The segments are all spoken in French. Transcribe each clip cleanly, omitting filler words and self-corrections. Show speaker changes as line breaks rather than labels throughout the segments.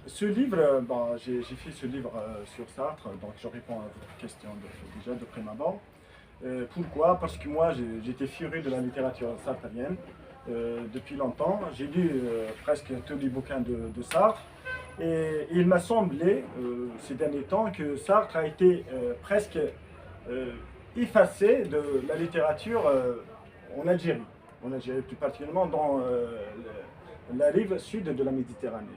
Ce livre, j'ai fait ce livre sur Sartre, donc je réponds à votre question déjà de prime abord. Pourquoi? Parce que moi, j'étais furieux de la littérature sartrienne depuis longtemps. J'ai lu presque tous les bouquins de Sartre. Et il m'a semblé, ces derniers temps, que Sartre a été presque euh, effacé de la littérature en Algérie. En Algérie, plus particulièrement dans la rive sud de la Méditerranée.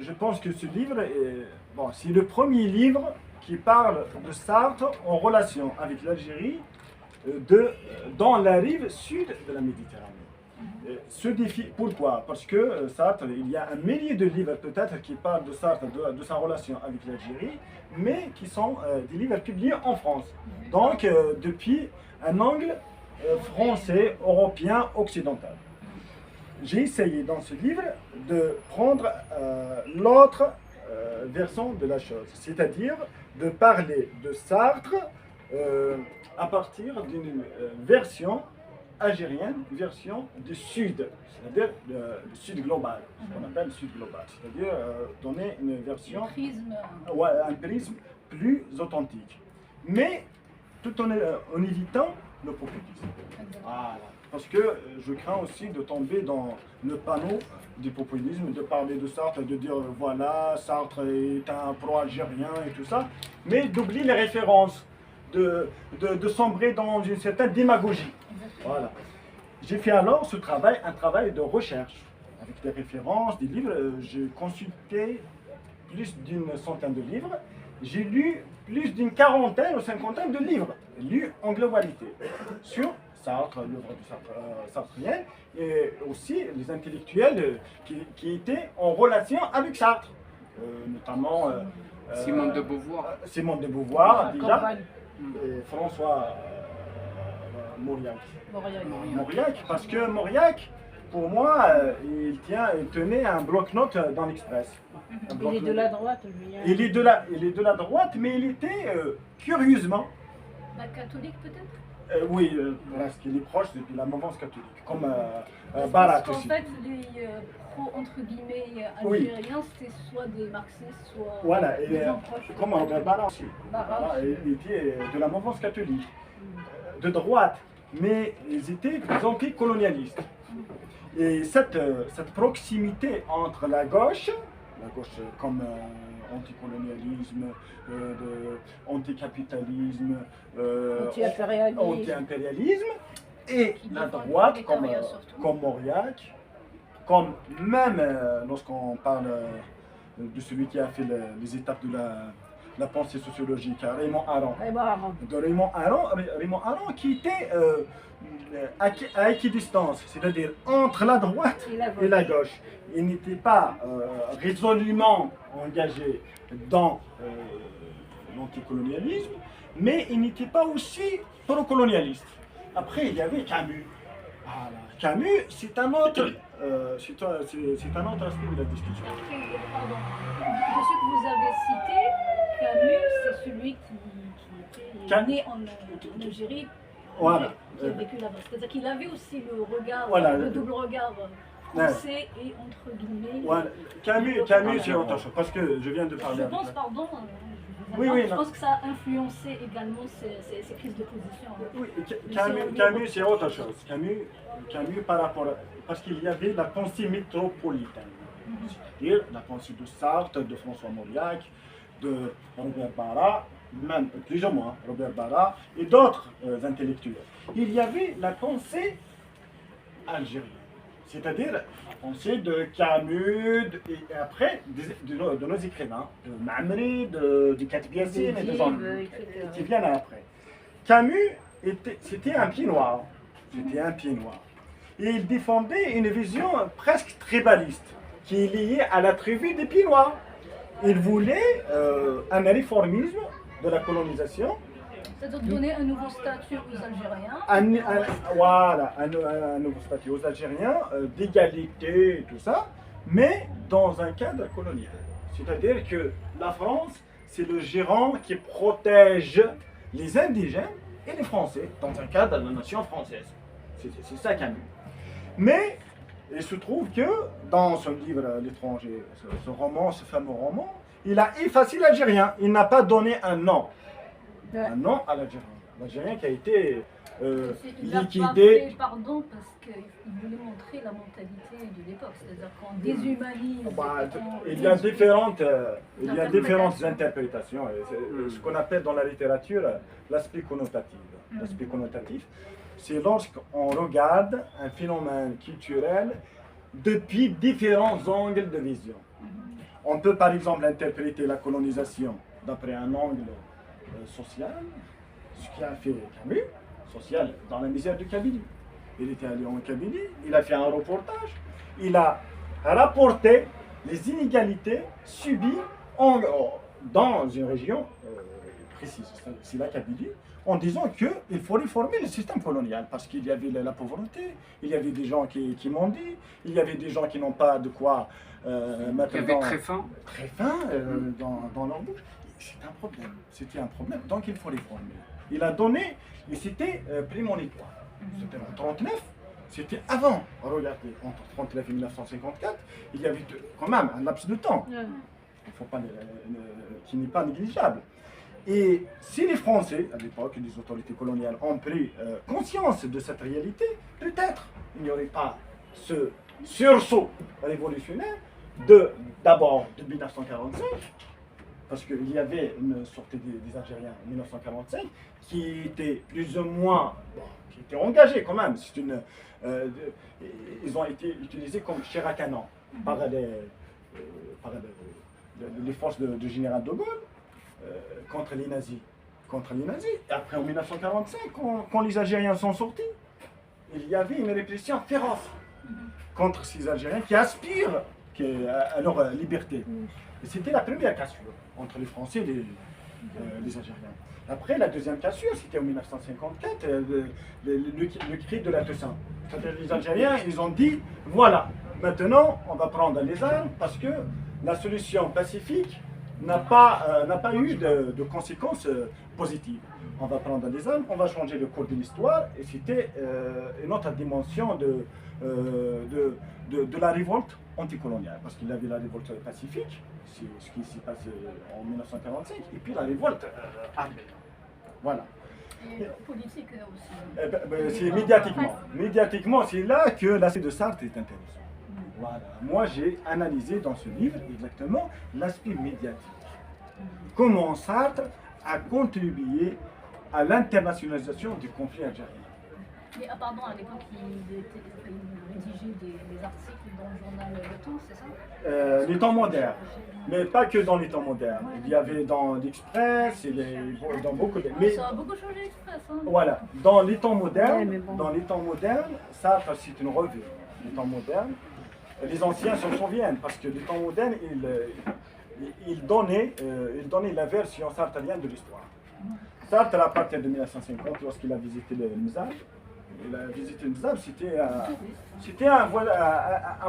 Je pense que ce livre c'est le premier livre qui parle de Sartre en relation avec l'Algérie dans la rive sud de la Méditerranée. Ce défi, pourquoi? Parce que Sartre, il y a un millier de livres peut-être qui parlent de Sartre, de sa relation avec l'Algérie, mais qui sont des livres publiés en France. Donc depuis un angle français, européen, occidental. J'ai essayé dans ce livre de prendre l'autre version de la chose, c'est-à-dire de parler de Sartre à partir d'une version algérienne, version du Sud, c'est-à-dire le Sud global, ce qu'on appelle le Sud global, c'est-à-dire donner une version, un prisme plus authentique, mais tout en évitant le populisme. Voilà. Parce que je crains aussi de tomber dans le panneau du populisme, de parler de Sartre, de dire voilà, Sartre est un pro-algérien et tout ça, mais d'oublier les références, de sombrer dans une certaine démagogie. Voilà. J'ai fait alors ce travail, un travail de recherche, avec des références, des livres. J'ai consulté plus d'une centaine de livres. J'ai lu plus d'une quarantaine ou cinquantaine de livres, lus en globalité, sur Sartre, l'œuvre de sartrienne, et aussi les intellectuels qui étaient en relation avec Sartre, notamment
Simone de Beauvoir.
Simone de Beauvoir, déjà, et François Mauriac, parce que Mauriac, pour moi, il tenait un bloc-notes dans l'Express.
Il est de la droite, lui. Hein.
Il est de la droite, mais il était curieusement.
Catholique peut-être.
Oui, parce qu'il est proche de la mouvance catholique, comme Barat
Parce
aussi.
qu'en fait, les pro entre guillemets algériens, c'était soit des marxistes, soit
Voilà,
des gens proches.
comme Barat aussi. Il était de la mouvance catholique, de droite, mais ils étaient des anticolonialistes. Et cette proximité entre la gauche comme anticolonialisme, anticapitalisme, anti-impérialisme, et la droite comme Mauriac, comme même lorsqu'on parle de celui qui a fait les étapes de la pensée sociologique, Raymond Aron. Raymond Aron qui était à équidistance, c'est-à-dire entre la droite et la gauche. Il n'était pas résolument engagé dans l'anticolonialisme, mais il n'était pas aussi pro-colonialiste. Après, il y avait Camus. Voilà. Camus, c'est un autre aspect de la discussion.
Pardon. De ce que vous avez cité, Camus, c'est celui qui est né en Algérie,
voilà.
qui a vécu là-bas. C'est-à-dire qu'il avait aussi le regard,
voilà.
le double regard français et entre guillemets.
Voilà. Camus, c'est autre chose, parce que je viens de parler.
Je pense, pardon. Je pense que ça a influencé également ces prises de position.
Oui, Camus, c'est autre chose. Camus par rapport parce qu'il y avait la pensée métropolitaine, c'est-à-dire la pensée de Sartre, de François Mauriac, de Robert Barra, même plus ou moins Robert Barra et d'autres intellectuels. Il y avait la pensée algérienne, c'est-à-dire la pensée de Camus et après de nos écrivains, de Mamri, de Katib Yassine et de gens qui viennent après. Camus, c'était un pied noir. C'était un pied noir. Et il défendait une vision presque tribaliste, qui est liée à la tribu des pieds noirs. Il voulait un réformisme de la colonisation.
C'est-à-dire donner un nouveau statut aux Algériens.
Voilà, un nouveau statut aux Algériens, d'égalité et tout ça, mais dans un cadre colonial. C'est-à-dire que la France, c'est le gérant qui protège les indigènes et les Français dans un cadre de la nation française. C'est ça Camus. Mais Et il se trouve que dans son livre L'étranger, ce roman, ce fameux roman, il a effacé l'Algérien. Il n'a pas donné un nom. Un nom à l'Algérien. L'Algérien qui a été
Il n'a pas
liquidé.
fait pardon parce qu'il voulait montrer la mentalité de l'époque, c'est-à-dire qu'on déshumanise.
Il y a différentes interprétations. Ce qu'on appelle dans la littérature l'aspect connotatif. L'aspect connotatif, c'est lorsqu'on regarde un phénomène culturel depuis différents angles de vision. On peut par exemple interpréter la colonisation d'après un angle social, ce qui a fait Camus, social dans la misère de Kabylie. Il était allé en Kabylie, il a fait un reportage, il a rapporté les inégalités subies dans une région précise, c'est la Kabylie, en disant qu'il faut réformer le système colonial parce qu'il y avait la pauvreté, il y avait des gens qui mendient, il y avait des gens qui n'ont pas de quoi mettre
Il y avait très faim.
dans leur bouche. C'était un problème, donc il faut réformer. Il a donné, et c'était prémonitoire. C'était en 1939, c'était avant. Regardez, entre 1939 et 1954, il y avait quand même un laps de temps. Il ne faut pas qui n'est pas négligeable. Et si les Français, à l'époque, les autorités coloniales ont pris conscience de cette réalité, peut-être il n'y aurait pas ce sursaut révolutionnaire d'abord de 1945, parce qu'il y avait une sortie des Algériens en 1945 qui était plus ou moins, qui était engagée quand même. Ils ont été utilisés comme chair à canon par les forces du général de Gaulle. Contre les nazis. Et après, en 1945, quand les Algériens sont sortis, il y avait une répression féroce contre ces Algériens qui aspirent à leur liberté. Et c'était la première cassure entre les Français et les Algériens. Après, la deuxième cassure, c'était en 1954, le cri de la Toussaint. C'est-à-dire les Algériens, ils ont dit, voilà, maintenant, on va prendre les armes parce que la solution pacifique n'a pas eu de conséquences positives. On va prendre des armes, on va changer le cours de l'histoire, et c'était une autre dimension de la révolte anticoloniale, parce qu'il y avait la révolte pacifique, c'est ce qui s'est passé en 1945, et puis la révolte armée. Voilà.
Et politique aussi.
C'est médiatiquement. Médiatiquement, c'est là que l'aspect de Sartre est intéressant. Voilà. Moi, j'ai analysé dans ce livre exactement l'aspect médiatique. Comment Sartre a contribué à l'internationalisation du conflit algérien.
Mais pardon, à l'époque, il rédigeait des articles dans le journal Le Temps, c'est ça
Les temps modernes, mais pas que dans les temps modernes. Il y avait dans l'Express, dans beaucoup de...
Ça a beaucoup changé l'Express. Hein.
Voilà, dans les temps modernes, Sartre, c'est une revue. Les temps modernes, les anciens s'en souviennent, parce que les temps modernes, il donnait la version sartrienne de l'histoire. Sartre, à partir de 1950, lorsqu'il a visité le Mzab, c'était un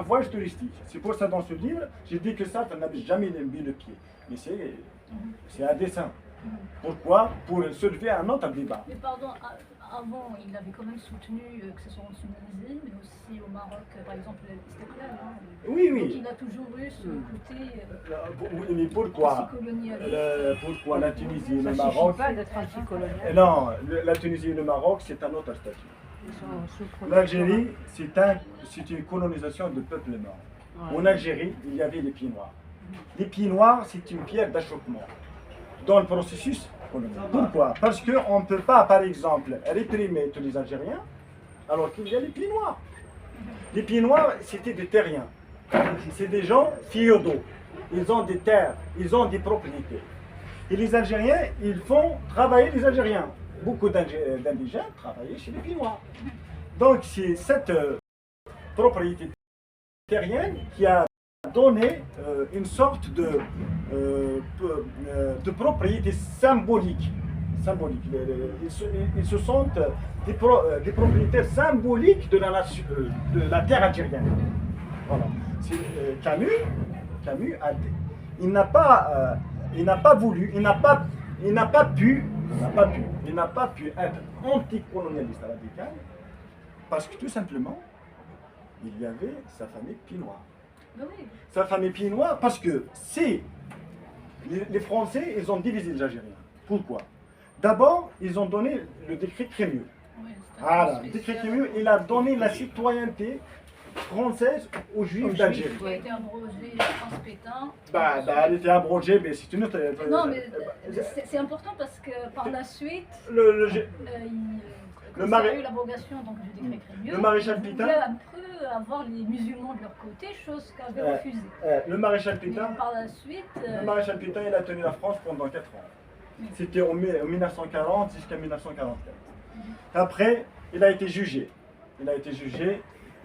voyage touristique. C'est pour ça, dans ce livre, j'ai dit que Sartre n'avait jamais mis le pied. Mais c'est un dessein. Pourquoi? Pour soulever un autre débat.
Mais pardon, avant, il avait quand même soutenu que ce soit en Tunisie, mais aussi au Maroc, par exemple, l'Istiqlal. Hein.
Oui.
Donc il a toujours eu ce côté
mais pourquoi pourquoi la Tunisie et le Maroc?
Pas d'être anticolonial.
Non, la Tunisie et le Maroc, c'est un autre statut. L'Algérie, c'est une colonisation de peuple nord. En Algérie, il y avait les pieds noirs. Les pieds noirs, c'est une pierre d'achoppement dans le processus colonial. Pourquoi? Parce qu'on ne peut pas, par exemple, réprimer tous les Algériens alors qu'il y a les pieds noirs. Les pieds noirs, c'était des terriens. C'est des gens féodaux. Ils ont des terres, ils ont des propriétés. Et les Algériens, ils font travailler les Algériens. Beaucoup d'indigènes travaillaient chez les pieds noirs. Donc c'est cette propriété terrienne qui a donné une sorte de propriété symbolique. Ils se sentent des propriétaires symboliques de la terre algérienne. Voilà. Camus il n'a pas voulu, il n'a pas pu être anticolonialiste radical parce que tout simplement, il y avait sa famille Pinois.
Ben oui.
Sa famille Pinois, parce que si les Français, ils ont divisé les Algériens. Pourquoi? D'abord, ils ont donné le décret Crémieux.
Oui, c'est un
Voilà,
peu
le décret
spécial.
Crémieux, il a donné la citoyenneté française aux Juifs d'Algérie.
Qui a été abrogé France Pétain.
Elle était abrogée, mais c'est une autre.
Non, mais c'est important parce que par la suite,
le
quand il y a eu l'abrogation donc, du décret Crémieux,
le maréchal
ils
Pétain.
voulaient un peu avoir les musulmans de leur côté, chose qu'avait refusée.
Le maréchal
Mais
Pétain.
par la suite,
Le maréchal Pétain, il a tenu la France pendant 4 ans. C'était en 1940 jusqu'à 1944. Après, il a été jugé.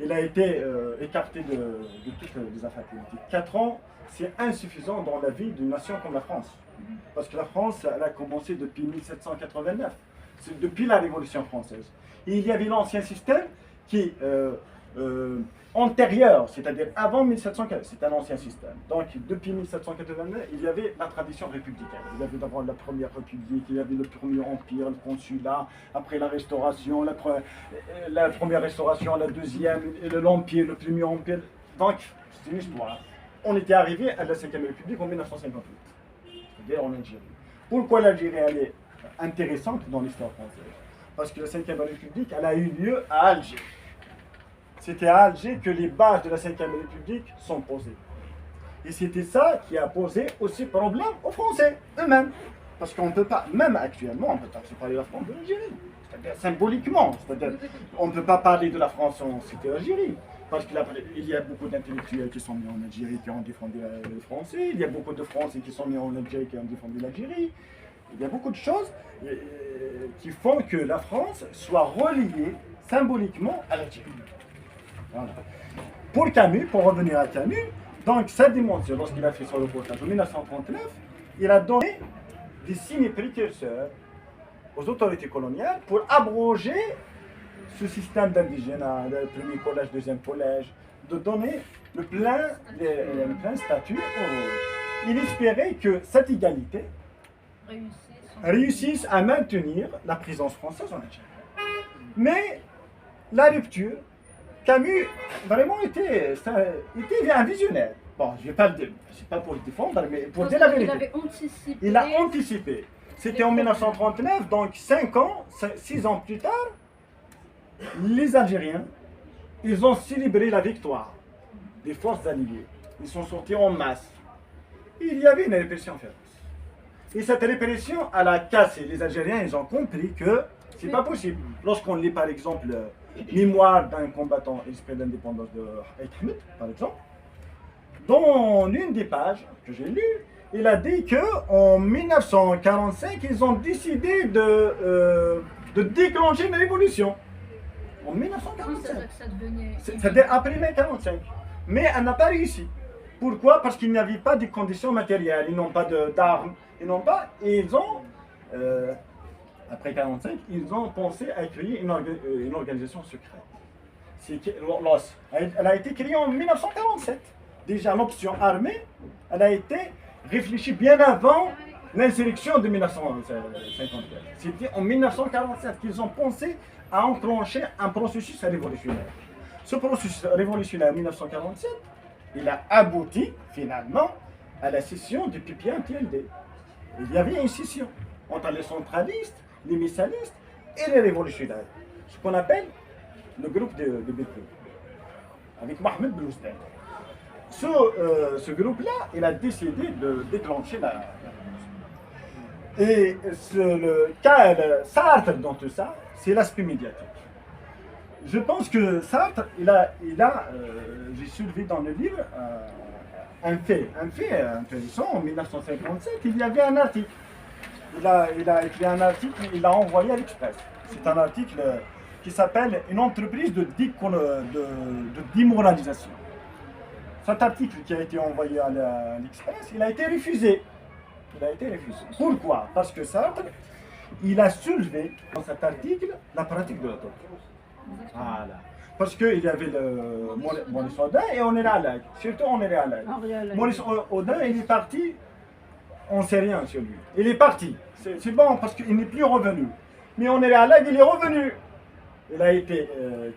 Il a été écarté de toutes les affaires politiques. 4 ans, c'est insuffisant dans la vie d'une nation comme la France. Parce que la France, elle a commencé depuis 1789. C'est depuis la Révolution française. Et il y avait l'ancien système qui antérieur, c'est-à-dire avant 1715, c'est un ancien système. Donc depuis 1789, il y avait la tradition républicaine. Il y avait d'abord la première république, il y avait le premier empire, le consulat, après la restauration, la première restauration, la deuxième, l'empire, le premier empire. Donc c'est une histoire. On était arrivé à la 5e République en 1958, c'est-à-dire en Algérie. Pourquoi l'Algérie elle est intéressante dans l'histoire française? Parce que la 5e République, elle a eu lieu à Alger. C'était à Alger que les bases de la 5e République sont posées. Et c'était ça qui a posé aussi problème aux Français eux-mêmes. Parce qu'on ne peut pas, même actuellement, on ne peut pas séparer la France de l'Algérie. C'est-à-dire symboliquement. C'est-à-dire, on ne peut pas parler de la France sans citer l'Algérie. Parce qu'il y a beaucoup d'intellectuels qui sont nés en Algérie qui ont défendu les Français. Il y a beaucoup de Français qui sont nés en Algérie qui ont défendu l'Algérie. Il y a beaucoup de choses qui font que la France soit reliée symboliquement à l'Algérie. Voilà. Pour Camus, pour revenir à Camus, donc sa dimension, lorsqu'il a fait son reportage en 1939, il a donné des signes précurseurs aux autorités coloniales pour abroger ce système d'indigénat, le premier collège, deuxième collège, de donner le plein statut aux... Il espérait que cette égalité réussisse à maintenir la présence française en Algérie. Mais la rupture, Camus vraiment était un visionnaire. Bon, je ne vais pas le dire, c'est pas pour le défendre, mais pour dire la vérité.
Il avait anticipé.
Il a anticipé. C'était en 1939, donc 6 ans plus tard, les Algériens, ils ont célébré la victoire des forces alliées. Ils sont sortis en masse. Il y avait une répression féroce. Et cette répression, elle a cassé. Les Algériens, ils ont compris que c'est pas possible. Lorsqu'on lit par exemple Mémoire d'un combattant esprit d'indépendance de Haït Ahmed, par exemple, dans l'une des pages que j'ai lues, il a dit qu'en 1945, ils ont décidé de déclencher une révolution. En 1945. C'est-à-dire après mai 1945. Mais elle n'a pas réussi. Pourquoi? Parce qu'il n'y avait pas de conditions matérielles, ils n'ont pas d'armes, ils n'ont pas. Et ils ont, après 1945, ils ont pensé à créer une organisation secrète. L'OS. Elle a été créée en 1947. Déjà, l'option armée, elle a été réfléchie bien avant l'insurrection de 1954. C'était en 1947 qu'ils ont pensé à enclencher un processus révolutionnaire. Ce processus révolutionnaire en 1947, il a abouti finalement à la scission du PPN-TLD. Il y avait une scission entre les centralistes, les missalistes et les révolutionnaires. Ce qu'on appelle le groupe de Béthune, avec Mohamed Bloustel. Ce groupe-là, il a décidé de déclencher la révolution. Et le cas Sartre dans tout ça, c'est l'aspect médiatique. Je pense que Sartre, j'ai soulevé dans le livre un fait intéressant. En 1957, il y avait un article. Il a écrit un article, il l'a envoyé à l'Express. C'est un article qui s'appelle « Une entreprise de démoralisation ». Cet article qui a été envoyé à l'Express, il a été refusé. Pourquoi? Parce que Sartre, il a soulevé dans cet article la pratique de la torture. Voilà. Parce qu'il y avait Maurice Audin et Honoré Allag. Surtout Honoré Allag. Maurice Audin, il est parti, on ne sait rien sur lui. Il est parti. C'est bon parce qu'il n'est plus revenu. Mais Honoré Allag, il est revenu. Il a été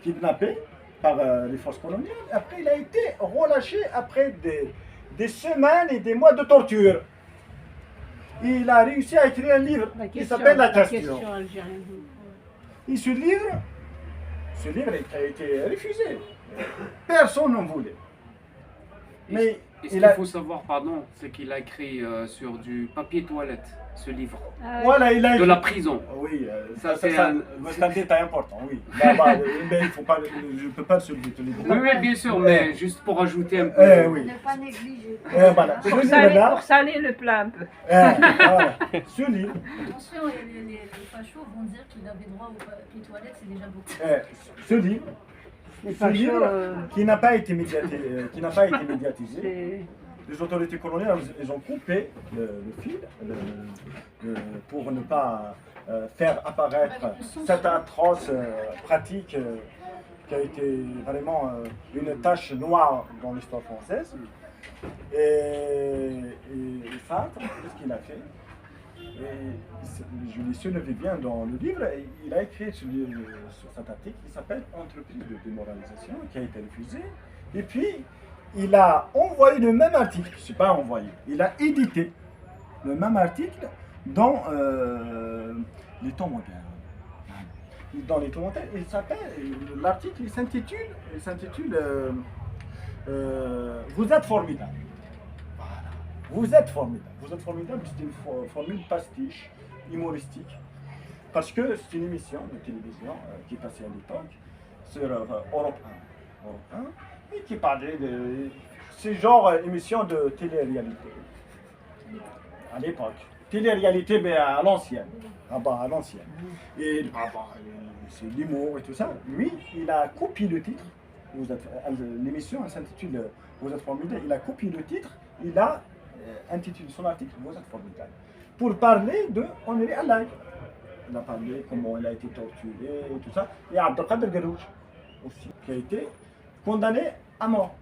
kidnappé par les forces coloniales. Après, il a été relâché après des semaines et des mois de torture. Il a réussi à écrire un livre qui s'appelle La question. Et ce livre a été refusé. Personne n'en voulait. Mais
ce qu'il faut savoir, pardon, c'est qu'il a écrit sur du papier toilette, ce livre.
Voilà, il a
de
écrit.
la prison.
Oui,
c'est
un détail important, oui. Mais il faut pas, je ne peux pas le soulever tous les deux.
Oui, bien sûr, mais juste pour ajouter un peu.
Oui.
Ne pas négliger.
Voilà.
Pour saler le plat un peu.
Voilà. Ce livre,
Attention, les fachos vont dire qu'il avait droit au papier toilette, c'est déjà beaucoup.
ce livre,
Les
ce livre
fachos,
qui n'a pas été médiatisé,
c'est...
les autorités coloniales, ils ont coupé le fil pour ne pas faire apparaître cette atroce pratique qui a été vraiment une tache noire dans l'histoire française. Et Sartre, qu'est-ce qu'il a fait? Je l'ai soulevé bien dans le livre, et il a écrit sur cet article qui s'appelle Entreprise de démoralisation, qui a été refusé. Et puis, il a envoyé le même article, je ne sais pas envoyé, il a édité le même article dans les temps modernes. Dans les temps modernes, l'article s'intitule Vous êtes formidable. Voilà. Vous êtes formidable. Vous êtes formidable, c'est une formule pastiche, humoristique, parce que c'est une émission de télévision qui passait à l'époque sur Europe 1. Et qui parlait de ce genre d'émission de télé-réalité à l'époque. Télé-réalité, mais à l'ancienne. À l'ancienne. Et c'est l'humour et tout ça. Lui, il a copié le titre. L'émission s'intitule Vous êtes formidable. Il a copié le titre. Il a intitulé son article Vous êtes formidable. Pour parler de Honoré Allaï. Il a parlé comment il a été torturé et tout ça. Et Abdelkader Garouch aussi, qui a été condamné à mort.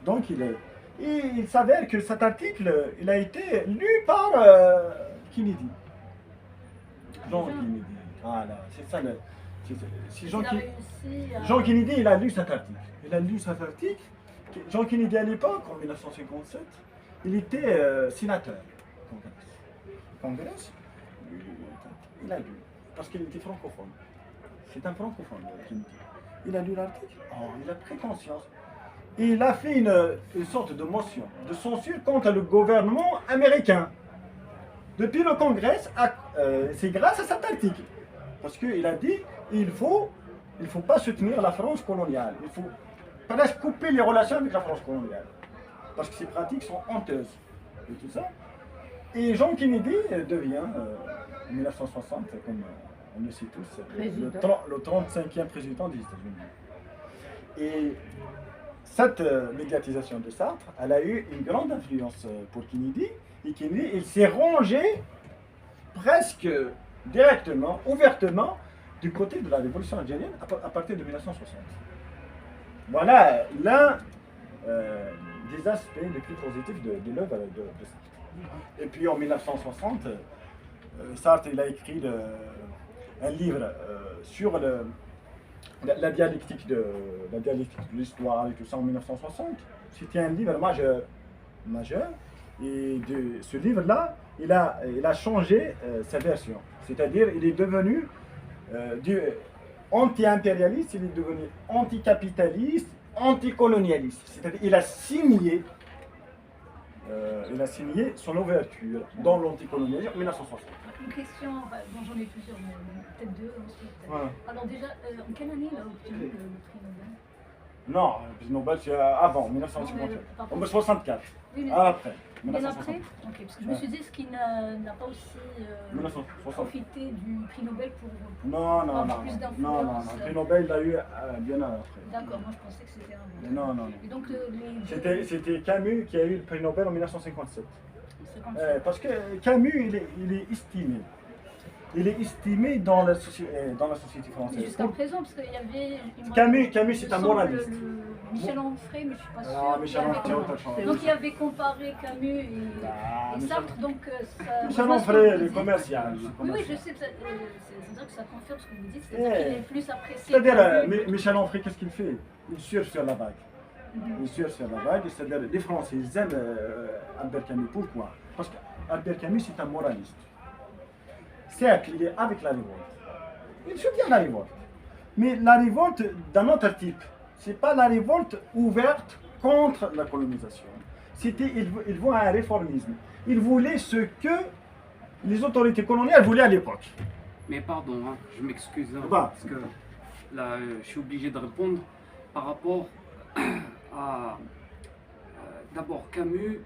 Donc il s'avère que cet article, il a été lu par Kennedy. Jean Kennedy. Voilà, c'est ça c'est Jean Kennedy, il a lu cet article. Jean Kennedy à l'époque, en 1957, il était sénateur Congrès. Il a lu, parce qu'il était francophone. C'est un francophone, Kennedy. Il a lu l'article, il a pris conscience. Et il a fait une sorte de motion de censure contre le gouvernement américain. Depuis le Congrès, c'est grâce à cet article. Parce qu'il a dit il faut pas soutenir la France coloniale. Il faut presque couper les relations avec la France coloniale. Parce que ces pratiques sont honteuses. Et tout ça. Et Jean Kennedy devient, en 1960, comme on le sait tous, le 35e président des États-Unis. Et cette médiatisation de Sartre, elle a eu une grande influence pour Kennedy. Et Kennedy, il s'est rangé presque directement, ouvertement, du côté de la révolution algérienne à partir de 1960. Voilà l'un des aspects les plus positifs de l'œuvre de Sartre. Et puis en 1960, Sartre il a écrit un livre sur la dialectique de l'histoire et tout ça en 1960. C'était un livre majeur. Et de ce livre-là, il a changé sa version. C'est-à-dire, il est devenu anti-impérialiste, il est devenu anticapitaliste, anticolonialiste. C'est-à-dire, il a signé son ouverture dans l'anticolonialisme en 1960.
Une question, bon, j'en ai plusieurs, mais peut-être deux ensuite.
Ouais.
Alors déjà, en quelle année il a obtenu le prix Nobel?
Non, le prix Nobel c'est avant, 1958. En 1964.
Oui, mais
Après.
bien après. Ok, parce que je me suis dit, est-ce qu'il n'a pas aussi profité du prix Nobel pour avoir plus d'influence?
Non, le prix Nobel il l'a eu bien après.
D'accord, moi je pensais que c'était un.
Non.
Et donc
C'était Camus qui a eu le prix Nobel en 1957.
57.
Parce que Camus, il est estimé. Il est estimé dans la société française.
Jusqu'à présent, parce qu'il y avait.
Camus c'est un moraliste.
Michel Onfray, mais je ne suis pas sûre.
Ah, Michel
Il avait-
Onfray, autre chose.
Donc il avait comparé Camus et
Michel-
Sartre, donc ça...
Michel
rejoint ce que
Onfray,
vous
le
dites.
commercial.
Oui, oui, je sais, c'est-à-dire que ça confirme ce que vous dites,
Eh.
c'est-à-dire qu'il est plus apprécié.
C'est-à-dire,
Camus.
Michel Onfray, qu'est-ce qu'il fait? Il surfe sur la vague. Il surfe sur la vague, c'est-à-dire les Français, ils aiment Albert Camus. Pourquoi? Parce qu'Albert Camus, c'est un moraliste. Certes, il est avec la révolte. Il soutient la révolte. Mais la révolte d'un autre type. C'est pas la révolte ouverte contre la colonisation. Ils voient un réformisme. Ils voulaient ce que les autorités coloniales voulaient à l'époque.
Mais pardon, hein, je m'excuse, hein,
Bah.
parce que là, je suis obligé de répondre par rapport à... d'abord, Camus,